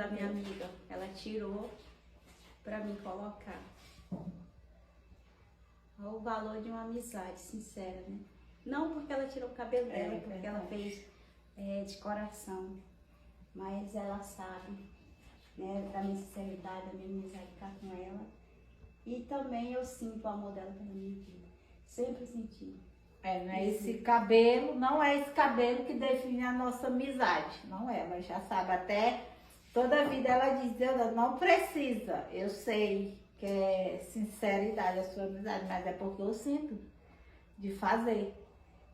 aquela minha amiga, ela tirou pra mim colocar. Olha o valor de uma amizade sincera, né? Não porque ela tirou o cabelo dela, porque ela fez de coração, mas ela sabe, né, da minha sinceridade, da minha amizade cá com ela. E também eu sinto o amor dela pela minha vida. Sempre senti. Não é esse cabelo, não é esse cabelo que define a nossa amizade, não é, ela já sabe, até toda a vida ela diz, ela não precisa, eu sei que é sinceridade a sua amizade, mas é porque eu sinto de fazer.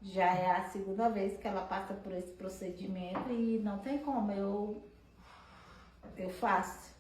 Já é a segunda vez que ela passa por esse procedimento e não tem como, eu faço.